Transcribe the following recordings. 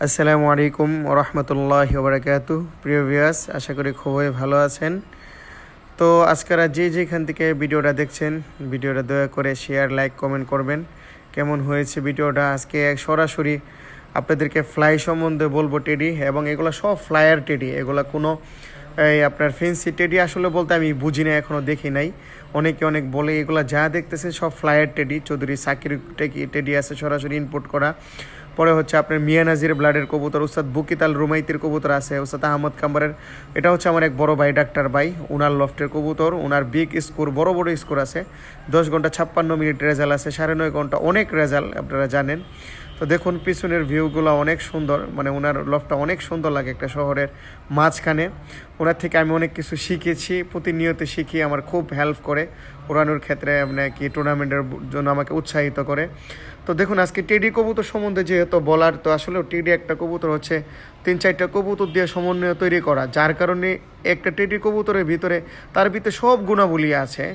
আসসালামু আলাইকুম ওরহমতুল্লাহি ওবারাকাতু। প্রিয় ভিউয়ার্স, আশা করি খুবই ভালো আছেন। তো আজকের যেখান থেকে ভিডিওটা দেখছেন, ভিডিওটা দয়া করে শেয়ার, লাইক, কমেন্ট করবেন। কেমন হয়েছে ভিডিওটা? আজকে সরাসরি আপনাদেরকে ফ্লাই সম্বন্ধে বলবো টেডি, এবং এগুলো সব ফ্লায়ার টেডি। এগুলো কোনো আপনার ফেন্সি টেডি আসলে বলতে আমি বুঝি না, এখনও দেখি নাই। অনেকে অনেক বলে এগুলো যা দেখতেছেন সব flyer teddy. Chowdhury Shakir teddy আছে সরাসরি ইনপুট করা। পরে হচ্ছে আপনার মিয়া নাজির ব্লাডের কবুতর, উস্তাদ বুকিতাল রুমাইতির কবুতর আছে, উস্তাদ আহমদ কাম্বারের। এটা হচ্ছে আমার এক বড় ভাই, ডাক্তার ভাই, ওনার লফটের কবুতর। ওনার বিগ স্কোর, বড় বড় স্কোর আছে। 10 ঘন্টা 56 মিনিট রেজাল্ট আছে, 9.5 ঘন্টা, অনেক রেজাল্ট আপনারা জানেন। তো দেখুন পিছনের ভিউগুলো অনেক সুন্দর, মানে ওনার লফটা অনেক সুন্দর লাগে একটা শহরের মাঝখানে। ওনার থেকে আমি অনেক কিছু শিখেছি, প্রতিনিয়ত শিখি, আমার খুব হেল্প করে ওড়ানোর ক্ষেত্রে, মানে কি টুর্নামেন্টের জন্য আমাকে উৎসাহিত করে। তো দেখুন আজকে টেডি কবুতর সম্বন্ধে যেহেতু বলার, তো আসলে টেডি একটা কবুতর হচ্ছে 3-4টা কবুতর দিয়ে সমন্বয় তৈরি করা, যার কারণে একটা টেডি কবুতরের ভিতরে তার ভিতরে সব গুণাবলী আছে।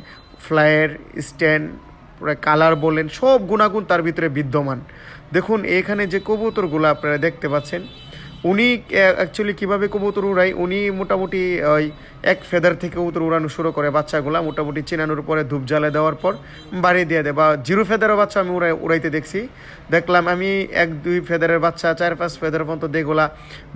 ফ্লায়ার, স্ট্যান্ড, কালার বলেন, সব গুণাগুণ তার ভিতরে বিদ্যমান। দেখুন এখানে যে কবুতরগুলো আপনারা দেখতে পাচ্ছেন, উনি অ্যাকচুয়ালি কীভাবে কবুতর উড়ায়, উনি মোটামুটি ওই এক ফেদার থেকে কবুতর উড়ানো শুরু করে। বাচ্চাগুলা মোটামুটি চিনানোর পরে ধূপ জ্বালে দেওয়ার পর বাড়িয়ে দিয়ে দেয়, বা 0 ফেদারের বাচ্চা আমি উড়াইতে দেখলাম আমি 1-2 ফেদারের বাচ্চা, 4-5 ফেদার পর্যন্ত যেগুলা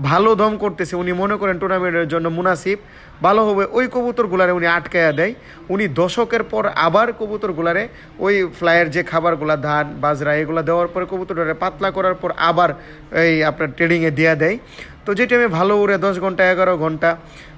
ভালো দম করতেছে, উনি মনে করেন টুর্নামেন্টের জন্য মুনাসিব ভালো হবে, ওই কবুতরগুলারে উনি আটকায়া দেয়। উনি দশকের পর আবার কবুতরগুলারে ওই ফ্লাইয়ের যে খাবারগুলা, ধান, বাজরা, এগুলো দেওয়ার পরে কবুতরটারে পাতলা করার পর আবার এই আপনার ট্রেডিংয়ে দেওয়া দেয়। তো যে টাইমে ভালো উড়ে 10 ঘন্টা 11 ঘন্টা,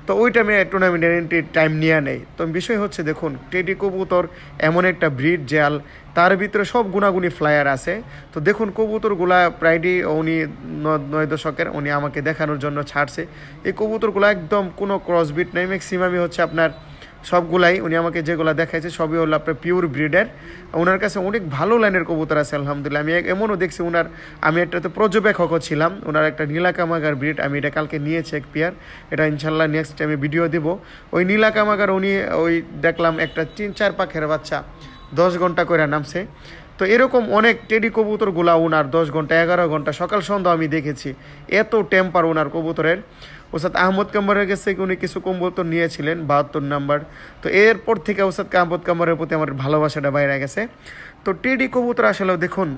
তো ওই টাইমে টুর্নামেন্টের এন্ট্রি টাইম নিয়ে নেয়। তো বিষয় হচ্ছে দেখুন টেডি কবুতর এমন একটা ব্রিড জাল, তার ভিতরে সব গুণাগুণী ফ্লায়ার আছে। তো দেখুন কবুতরগুলা প্রায়ই উনি 9 দশকের, উনি আমাকে দেখানোর জন্য ছাড়ছে। এই কবুতরগুলো একদম কোনো ক্রসবিট নেই, ম্যাক্সিমামই হচ্ছে আপনার সবগুলাই উনি আমাকে যেগুলো দেখাইছে সবই হলো আপনার পিওর ব্রিডের। ওনার কাছে অনেক ভালো লাইনের কবুতর আছে আলহামদুলিল্লাহ। আমি এমনও দেখছি আমি একটাতে পর্যবেক্ষকও ছিলাম, ওনার একটা নীলাকামাগার ব্রিড, আমি এটা কালকে নিয়েছি এক পেয়ার। এটা ইনশাল্লাহ নেক্সট টাইমে ভিডিও দেব। ওই নীলাকামাগার উনি ওই দেখলাম একটা 3-4 পাখের বাচ্চা 10 ঘন্টা করে নামছে। তো এরকম অনেক টেডি কবুতরগুলা ওনার 10 ঘন্টা 11 ঘন্টা সকাল সন্ধ্যা আমি দেখেছি। এত টেম্পার ওনার কবুতরের। ওস্তাদ আহমদ কাম্বারের কাছে উনি কিছু কবুতর নিয়েছিলেন 72 নাম্বার। তো এরপর থেকে ওস্তাদ আহমদ কাম্বারের প্রতি আমার ভালোবাসাটা বাইরে গেছে। তো টেডি কবুতর আসলে দেখুন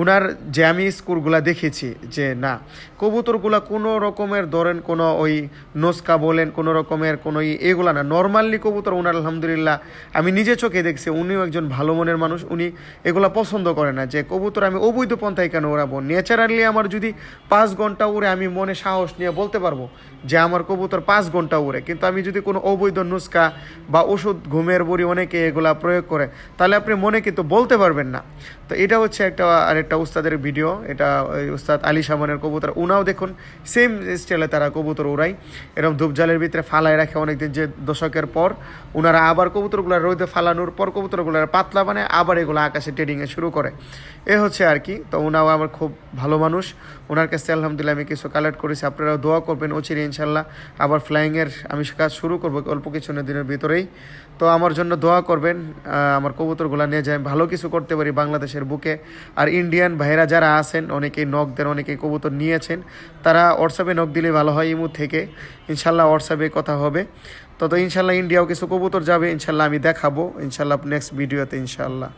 ওনার যে আমি স্কোরগুলো দেখেছি, যে না কবুতরগুলো কোনো রকমের ধরেন কোনো ওই নোসকা বলেন, কোনো রকমের কোনো এগুলা না, নর্মালি কবুতর ওনার আলহামদুলিল্লাহ আমি নিজে চোখে দেখছি। উনিও একজন ভালো মনের মানুষ, উনি এগুলা পছন্দ করে না যে কবুতর আমি অবৈধ পন্থায় কেন উড়াবো। ন্যাচারালি আমার যদি 5 ঘন্টা উড়ে, আমি মনে সাহস নিয়ে বলতে পারবো যে আমার কবুতর 5 ঘন্টা উড়ে। কিন্তু আমি যদি কোনো অবৈধ নুস্কা বা ওষুধ, ঘুমের বড়ি অনেকে এগুলা প্রয়োগ করে, তাহলে আপনি মনে কিন্তু বলতে পারবেন না। তো এটা হচ্ছে আরেকটা উস্তাদের ভিডিও, এটা ওই উস্তাদ আলী সামানের কবুতর। উনাও দেখুন সেম স্টাইলে তারা কবুতর উড়ায়, এরকম ধূপজালের ভিতরে ফালায় রাখে অনেকদিন, যে দশকের পর ওনারা আবার কবুতরগুলো রোদে ফালানোর পর কবুতরগুলো পাতলা বানায় আবার এগুলো আকাশে ট্রেডিংয়ে শুরু করে। এ হচ্ছে আর কি। তো উনাও আমার খুব ভালো মানুষ, ওনার কাছে আলহামদুলিল্লাহ আমি কিছু কালেক্ট করেছি। আপনারাও দোয়া করবেন, অচিরে ইনশাল্লাহ আবার ফ্লাইংয়ের আমি কাজ শুরু করবো অল্প কিছু দিনের ভিতরেই। তো আমার জন্য দোয়া করবেন, আমার কবুতরগুলো নিয়ে যায় ভালো কিছু করতে পারি বাংলাদেশের বুকে। আর ইন্ডিয়ান ভাইরা যারা আছেন, অনেকেই নক দেন, অনেকেই কবুতর নিয়েছেন, তারা হোয়াটসঅ্যাপে নক দিলে ভালো হয়। ইমু থেকে ইনশাল্লাহ হোয়াটসঅ্যাপে কথা হবে। তো ইনশাল্লাহ ইন্ডিয়াও কিছু কবুতর যাবে ইনশাল্লাহ, আমি দেখাবো ইনশাল্লাহ নেক্সট ভিডিওতে ইনশাল্লাহ।